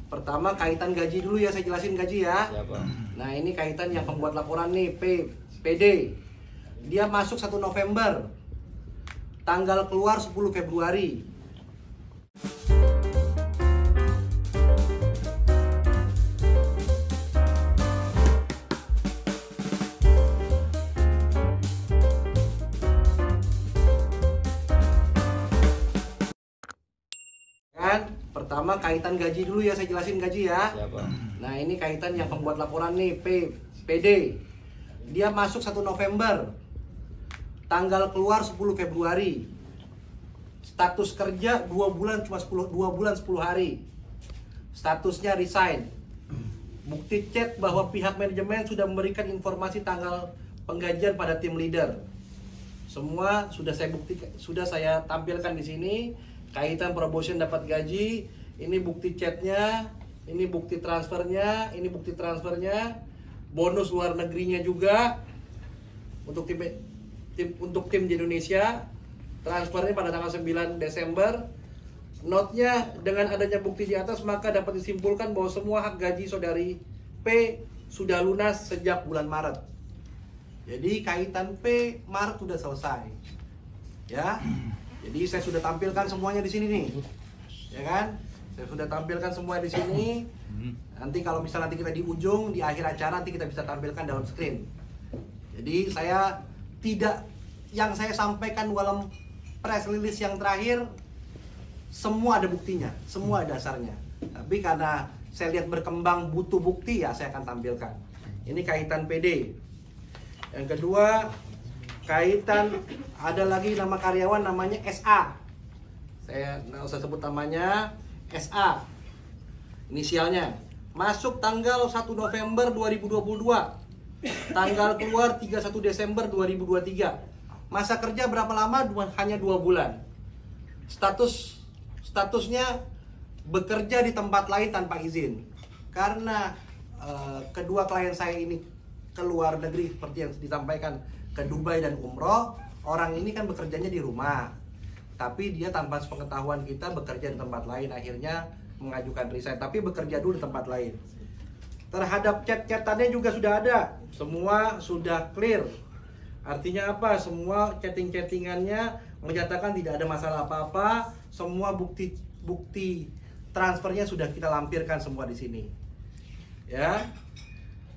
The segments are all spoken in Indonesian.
Pertama kaitan gaji dulu ya, saya jelasin gaji ya. Siapa? Nah ini kaitan yang pembuat laporan nih, PD. Dia masuk 1 November. Tanggal keluar 10 Februari. Pertama kaitan gaji dulu ya, saya jelasin gaji ya. Siapa? Nah ini kaitan yang pembuat laporan nih, PD. Dia masuk 1 November. Tanggal keluar 10 Februari. Status kerja 2 bulan cuma 2 bulan 10 hari. Statusnya resign. Bukti chat bahwa pihak manajemen sudah memberikan informasi tanggal penggajian pada tim leader. Semua sudah saya tampilkan di sini. Kaitan promotion dapat gaji, ini bukti chatnya, ini bukti transfernya, ini bukti transfernya, bonus luar negerinya juga untuk tim di Indonesia, transfernya pada tanggal 9 Desember. Notnya, dengan adanya bukti di atas maka dapat disimpulkan bahwa semua hak gaji saudari P sudah lunas sejak bulan Maret. Jadi kaitan P Maret sudah selesai, ya. Jadi saya sudah tampilkan semuanya di sini nih, ya kan? Saya sudah tampilkan semua di sini. Nanti kalau misalnya nanti kita di ujung, di akhir acara nanti kita bisa tampilkan dalam screen. Jadi yang saya sampaikan dalam press release yang terakhir, semua ada buktinya, semua ada dasarnya. Tapi karena saya lihat berkembang butuh bukti, ya saya akan tampilkan. Ini kaitan PD. Yang kedua, kaitan ada lagi nama karyawan namanya SA. Saya nggak usah sebut namanya, SA. Inisialnya. Masuk tanggal 1 November 2022. Tanggal keluar 31 Desember 2023. Masa kerja berapa lama? Hanya 2 bulan. Statusnya bekerja di tempat lain tanpa izin. Karena kedua klien saya ini keluar negeri seperti yang disampaikan, ke Dubai dan umroh. Orang ini kan bekerjanya di rumah, tapi dia tanpa sepengetahuan kita bekerja di tempat lain, akhirnya mengajukan resign, tapi bekerja dulu di tempat lain. Terhadap chat-chatannya juga sudah ada, semua sudah clear. Artinya apa? Semua chatting-chattingannya menyatakan tidak ada masalah apa-apa. Semua bukti transfernya sudah kita lampirkan semua di sini, ya.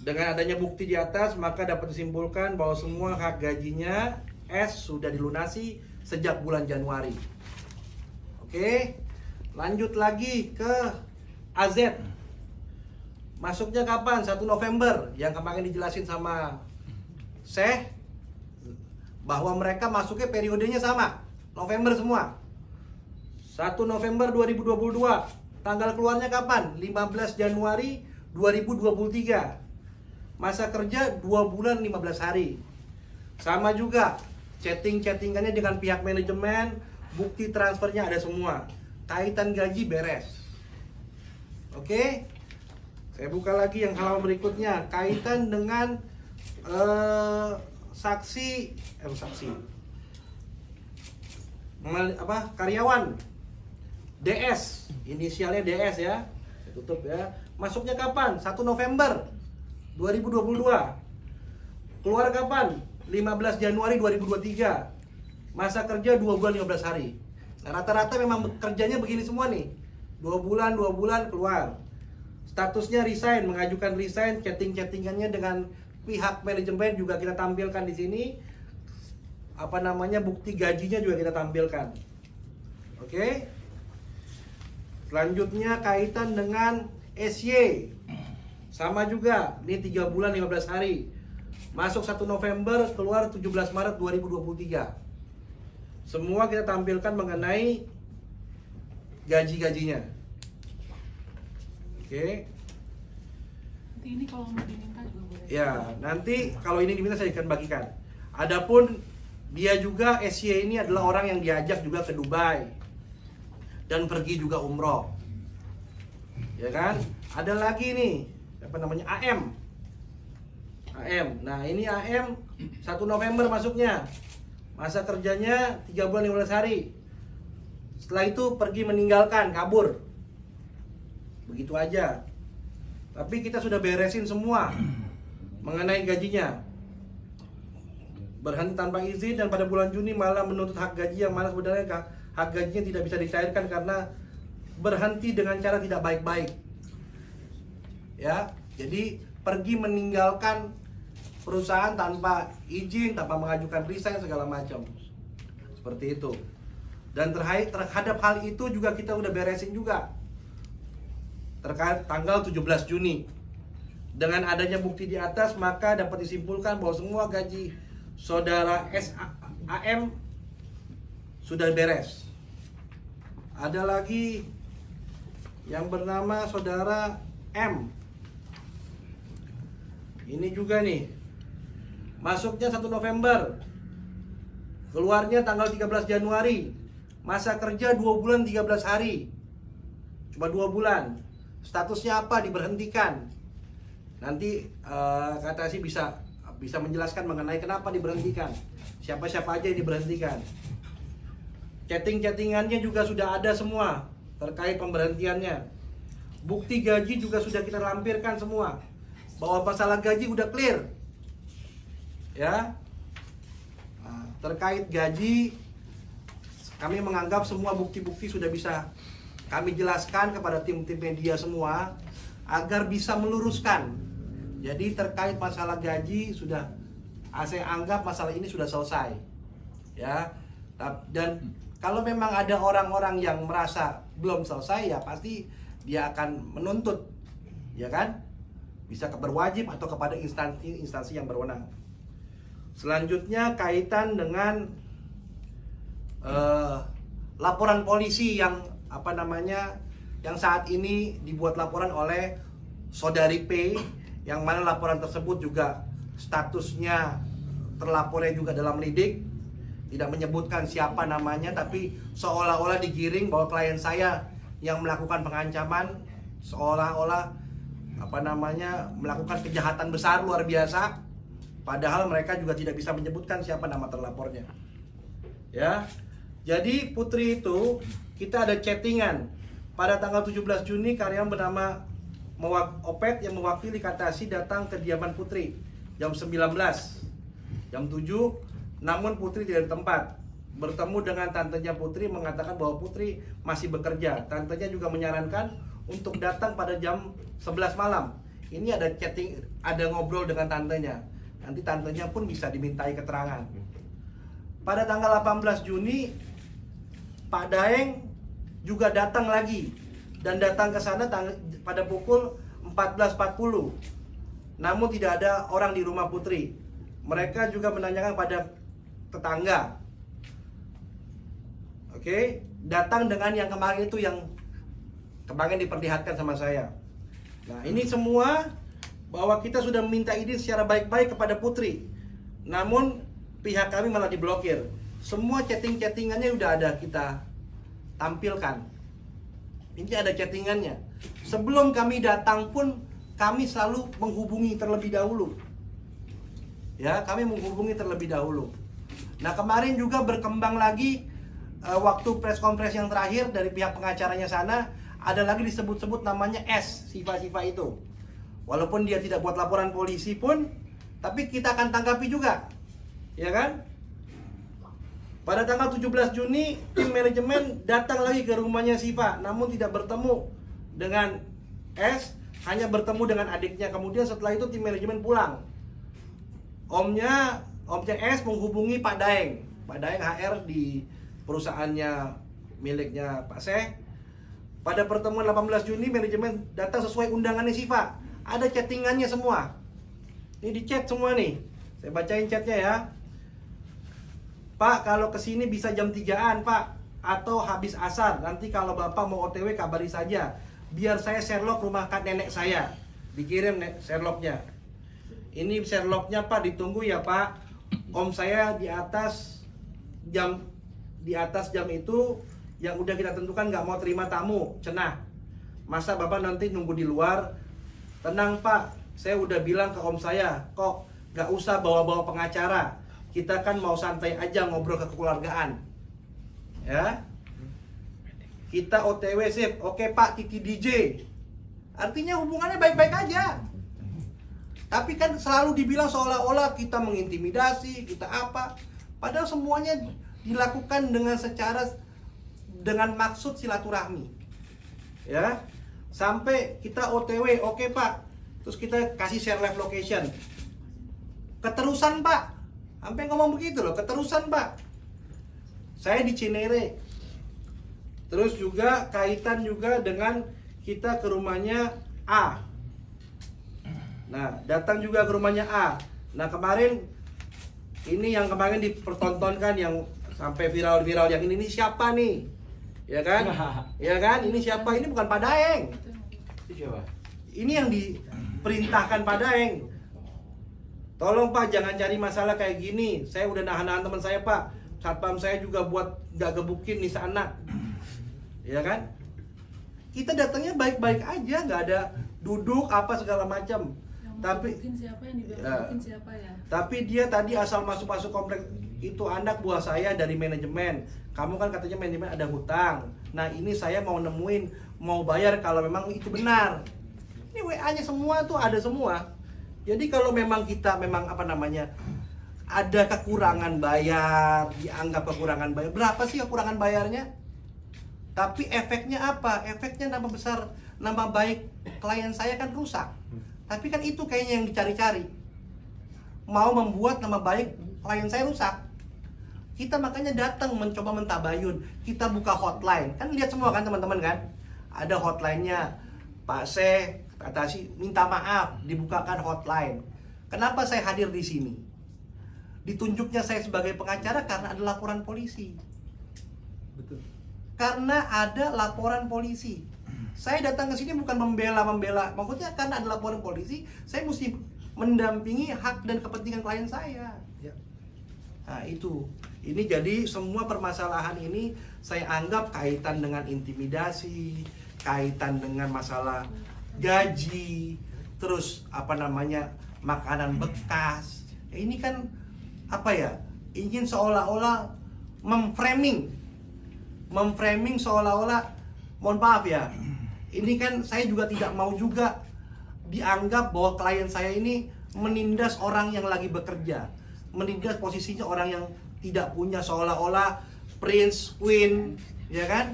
Dengan adanya bukti di atas, maka dapat disimpulkan bahwa semua hak gajinya S sudah dilunasi sejak bulan Januari. Oke, lanjut lagi ke AZ. Masuknya kapan? 1 November. Yang kemarin dijelasin sama Syekh, bahwa mereka masuknya periodenya sama, November semua. 1 November 2022. Tanggal keluarnya kapan? 15 Januari 2023. Masa kerja 2 bulan 15 hari. Sama juga chattingannya dengan pihak manajemen, bukti transfernya ada semua. Kaitan gaji beres. Oke. Saya buka lagi yang halaman berikutnya, kaitan dengan karyawan DS, inisialnya DS ya. Saya tutup ya. Masuknya kapan? 1 November 2022. Keluar kapan? 15 Januari 2023. Masa kerja 2 bulan 15 hari. Nah, rata-rata memang kerjanya begini semua nih. 2 bulan keluar. Statusnya resign, mengajukan resign, chattingannya dengan pihak manajemen juga kita tampilkan di sini. Bukti gajinya juga kita tampilkan. Oke. Selanjutnya kaitan dengan SY. Sama juga, ini 3 bulan 15 hari. Masuk 1 November, keluar 17 Maret 2023. Semua kita tampilkan mengenai gaji-gajinya. Oke. Nanti ini kalau mau diminta juga boleh. Ya, nanti kalau ini diminta saya akan bagikan. Adapun dia juga, SY ini adalah orang yang diajak juga ke Dubai dan pergi juga umroh. Ya kan? Ada lagi nih, AM. Nah, ini AM 1 November masuknya. Masa kerjanya 3 bulan 15 hari. Setelah itu pergi meninggalkan, kabur. Begitu aja. Tapi kita sudah beresin semua mengenai gajinya. Berhenti tanpa izin dan pada bulan Juni malah menuntut hak gaji yang mana sebenarnya hak gajinya tidak bisa dicairkan karena berhenti dengan cara tidak baik-baik. Ya, jadi pergi meninggalkan perusahaan tanpa izin, tanpa mengajukan resign segala macam. Seperti itu. Dan terhadap hal itu juga kita udah beresin juga. Terkait tanggal 17 Juni. Dengan adanya bukti di atas, maka dapat disimpulkan bahwa semua gaji saudara SAM sudah beres. Ada lagi yang bernama saudara M. Ini juga nih. Masuknya 1 November. Keluarnya tanggal 13 Januari. Masa kerja 2 bulan 13 hari. Cuma 2 bulan. Statusnya apa? Diberhentikan. Nanti kata sih bisa menjelaskan mengenai kenapa diberhentikan. Siapa-siapa aja yang diberhentikan. Chatting-chattingannya juga sudah ada semua terkait pemberhentiannya. Bukti gaji juga sudah kita lampirkan semua. Bahwa masalah gaji udah clear. Ya. Nah, terkait gaji, kami menganggap semua bukti-bukti sudah bisa kami jelaskan kepada tim-tim media semua agar bisa meluruskan. Jadi terkait masalah gaji sudah saya anggap masalah ini sudah selesai. Ya. Dan kalau memang ada orang-orang yang merasa belum selesai, ya pasti dia akan menuntut. Ya kan? Bisa berwajib atau kepada instansi yang berwenang. Selanjutnya kaitan dengan laporan polisi yang yang saat ini dibuat laporan oleh saudari P, yang mana laporan tersebut juga statusnya terlapornya juga dalam lidik, tidak menyebutkan siapa namanya, tapi seolah-olah digiring bahwa klien saya yang melakukan pengancaman, seolah-olah melakukan kejahatan besar luar biasa, padahal mereka juga tidak bisa menyebutkan siapa nama terlapornya. Ya. Jadi Putri itu kita ada chattingan pada tanggal 17 Juni karyawan bernama Opet yang mewakili Katasi datang ke kediaman Putri jam 19, jam 7, namun Putri tidak di tempat. Bertemu dengan tantenya Putri, mengatakan bahwa Putri masih bekerja. Tantenya juga menyarankan untuk datang pada jam 11 malam. Ini ada chatting, ada ngobrol dengan tantenya. Nanti tantenya pun bisa dimintai keterangan. Pada tanggal 18 Juni, Pak Daeng juga datang lagi dan datang ke sana pada pukul 14.40. Namun tidak ada orang di rumah Putri. Mereka juga menanyakan pada tetangga. Oke, datang dengan yang kemarin itu yang kemarin diperlihatkan sama saya. Nah, ini semua bahwa kita sudah meminta izin secara baik-baik kepada Putri. Namun pihak kami malah diblokir. Semua chattingannya udah ada kita tampilkan. Ini ada chattingannya. Sebelum kami datang pun kami selalu menghubungi terlebih dahulu. Ya, kami menghubungi terlebih dahulu. Nah, kemarin juga berkembang lagi waktu press conference yang terakhir dari pihak pengacaranya sana, ada lagi disebut-sebut namanya S, Siva itu. Walaupun dia tidak buat laporan polisi pun, tapi kita akan tanggapi juga. Ya kan? Pada tanggal 17 Juni, tim manajemen datang lagi ke rumahnya Siva, namun tidak bertemu dengan S, hanya bertemu dengan adiknya. Kemudian setelah itu tim manajemen pulang. Omnya S menghubungi Pak Daeng. Pak Daeng HR di perusahaannya miliknya Pak Seh. Pada pertemuan 18 Juni, manajemen datang sesuai undangannya Siva. Ada chattingannya semua. Ini di chat semua nih. Saya bacain chatnya ya. Pak, kalau kesini bisa jam 3-an Pak, atau habis asar. Nanti kalau Bapak mau OTW kabari saja, biar saya Sherlock rumah nenek saya. Dikirim Sherlocknya. Ini Sherlocknya Pak, ditunggu ya Pak. Om saya di atas jam itu yang udah kita tentukan nggak mau terima tamu, cenah. Masa Bapak nanti nunggu di luar? Tenang Pak, saya udah bilang ke om saya, kok nggak usah bawa-bawa pengacara. Kita kan mau santai aja ngobrol kekeluargaan. Ya. Kita OTW sip. Oke Pak, Titi DJ. Artinya hubungannya baik-baik aja. Tapi kan selalu dibilang seolah-olah kita mengintimidasi, kita apa. Padahal semuanya dilakukan dengan maksud silaturahmi. Ya. Sampai kita OTW, oke Pak. Terus kita kasih share live location. Keterusan Pak. Sampai ngomong begitu loh, keterusan Pak. Saya di Cinere. Terus juga kaitan juga dengan kita ke rumahnya A. Nah, datang juga ke rumahnya A. Nah, kemarin ini yang kemarin dipertontonkan yang sampai viral-viral yang ini siapa nih? Ya kan? Ya kan? Ini siapa? Ini bukan Pak Daeng. Itu siapa? Ini yang diperintahkan Pak Daeng. Tolong Pak, jangan cari masalah kayak gini. Saya udah nahan-nahan teman saya Pak. Satpam saya juga buat gak gebukin nih seanak. Ya kan? Kita datangnya baik-baik aja, nggak ada duduk apa segala macam. Tapi siapa yang dibilang siapa ya? Tapi dia tadi asal masuk komplek itu anak buah saya dari manajemen. Kamu kan katanya manajemen ada hutang. Nah ini saya mau nemuin, mau bayar kalau memang itu benar. Ini WA-nya semua tuh ada semua. Jadi kalau memang kita memang ada kekurangan bayar, dianggap kekurangan bayar. Berapa sih kekurangan bayarnya? Tapi efeknya apa? Efeknya nama baik klien saya kan rusak. Tapi kan itu kayaknya yang dicari-cari. Mau membuat nama baik klien saya rusak. Kita makanya datang mencoba mentabayun. Kita buka hotline. Kan lihat semua kan teman-teman kan? Ada hotline-nya. Pak Syekh kata sih minta maaf, dibukakan hotline. Kenapa saya hadir di sini? Ditunjuknya saya sebagai pengacara karena ada laporan polisi. Betul. Karena ada laporan polisi. Saya datang ke sini bukan membela, maksudnya karena ada laporan polisi, saya mesti mendampingi hak dan kepentingan klien saya. Ya. Nah itu, ini jadi semua permasalahan ini saya anggap kaitan dengan intimidasi, kaitan dengan masalah gaji, terus makanan bekas. Ini kan ingin seolah-olah memframing seolah-olah, mohon maaf ya, ini kan saya juga tidak mau juga dianggap bahwa klien saya ini menindas orang yang lagi bekerja, menindas posisinya orang yang tidak punya, seolah-olah prince, queen, ya kan?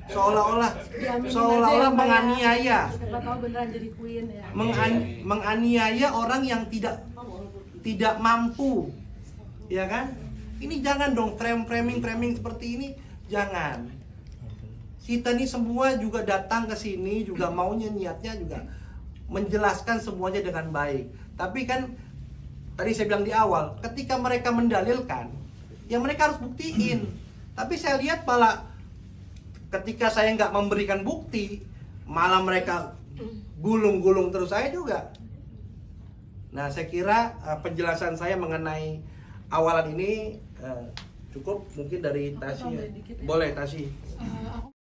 Seolah-olah menganiaya, Siapa tahu beneran jadi queen ya. menganiaya orang yang tidak mampu, ya kan? Ini jangan dong framing seperti ini, jangan. Kita nih semua juga datang ke sini juga maunya niatnya juga menjelaskan semuanya dengan baik. Tapi kan tadi saya bilang di awal, ketika mereka mendalilkan, ya mereka harus buktiin. Tapi saya lihat malah ketika saya nggak memberikan bukti, malah mereka gulung-gulung terus saya juga. Nah, saya kira penjelasan saya mengenai awalan ini cukup. Mungkin dari Tasy. Boleh Tasy.